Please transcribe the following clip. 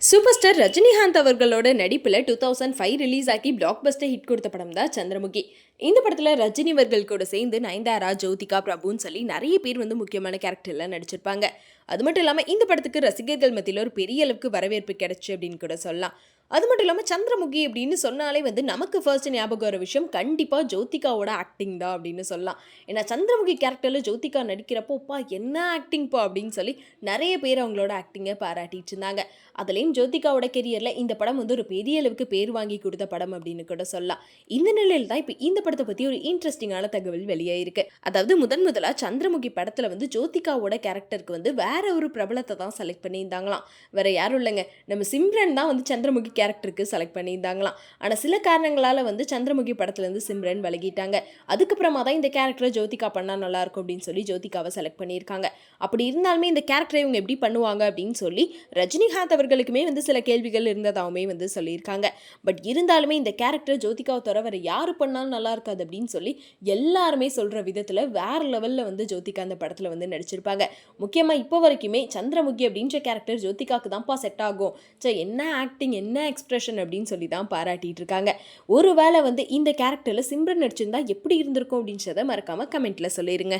Super star Rajinikanth அவர்களோட நடிப்பில் 2005 release ஆகி பிளாக் பஸ்டர் ஹிட் கொடுத்த படம் தான் சந்திரமுகி. இந்த படத்தில் ரஜினி அவர்கள் கூட சேர்ந்து நயன்தாரா, ஜோதிகா, பிரபுன்னு சொல்லி நிறைய பேர் முக்கியமான கேரக்டர்லாம் நடிச்சிருப்பாங்க. அது மட்டும் இல்லாமல் இந்த படத்துக்கு ரசிகர்கள் மத்தியில் ஒரு பெரிய அளவுக்கு வரவேற்பு கிடைச்சு அப்படின்னு கூட சொல்லலாம். அது மட்டும் இல்லாமல் சந்திரமுகி அப்படின்னு சொன்னாலே நமக்கு ஃபர்ஸ்ட் ஞாபகம் வர விஷயம் கண்டிப்பாக ஜோதிகாவோட ஆக்டிங் தான் அப்படின்னு சொல்லலாம். ஏன்னா சந்திரமுகி கேரக்டரில் ஜோதிகா நடிக்கிறப்போப்பா என்ன ஆக்டிங்ப்பா அப்படின்னு சொல்லி நிறைய பேர் அவங்களோட ஆக்டிங்கை பாராட்டிட்டு இருந்தாங்க. அதுலேயும் ஜோதிகாவோட கெரியரில் இந்த படம் ஒரு பெரிய அளவுக்கு பேர் வாங்கி கொடுத்த படம் அப்படின்னு கூட சொல்லலாம். இந்த நிலையில் தான் இப்போ இந்த படத்தை பற்றி ஒரு இன்ட்ரெஸ்டிங்கான தகவல் வெளியாயிருக்கு. அதாவது முதலாக சந்திரமுகி படத்தில் ஜோதிகாவோட கேரக்டருக்கு வேற ஒரு பிரபலத்தை தான் செலக்ட் பண்ணியிருந்தாங்களாம். வேற யாரும் இல்லைங்க, நம்ம சிம்ரன் தான் சந்திரமுகி கேரக்டருக்கு செலக்ட் பண்ணியிருந்தாங்களாம். ஆனால் சில காரணங்களால் சந்திரமுகி படத்துலேருந்து சிம்ரன் விலகிட்டாங்க. அதுக்கப்புறமா தான் இந்த கேரக்டரை ஜோதிகா பண்ணால் நல்லாயிருக்கும் அப்படின்னு சொல்லி ஜோதிகாவை செலக்ட் பண்ணியிருக்காங்க. அப்படி இருந்தாலுமே இந்த கேரக்டரை இவங்க எப்படி பண்ணுவாங்க அப்படின்னு சொல்லி ரஜினிகாந்த் அவர்களுக்குமே சில கேள்விகள் இருந்ததாகவுமே சொல்லியிருக்காங்க. பட் இருந்தாலுமே இந்த கேரக்டர் ஜோதிகாவை தவிர வேறு யார் பண்ணாலும் நல்லா இருக்காது அப்படின்னு சொல்லி எல்லாருமே சொல்கிற விதத்தில் வேற லெவலில் ஜோதிகா அந்த படத்தில் நடிச்சிருப்பாங்க. முக்கியமாக இப்போ வரைக்குமே சந்திரமுகி அப்படின்ற கேரக்டர் ஜோதிகாவுக்கு தான்ப்பா செட் ஆகும், என்ன ஆக்டிங் என்ன எக்ஸ்பிரஷன் அப்படின்னு சொல்லி தான் பாராட்டிட்டு இருக்காங்க. ஒருவேளை இந்த கேரக்டரில் சிம்ரன் நடிச்சிருந்தா எப்படி இருந்திருக்கும் அப்படின்றத மறக்காம கமெண்ட்ல சொல்லிருங்க.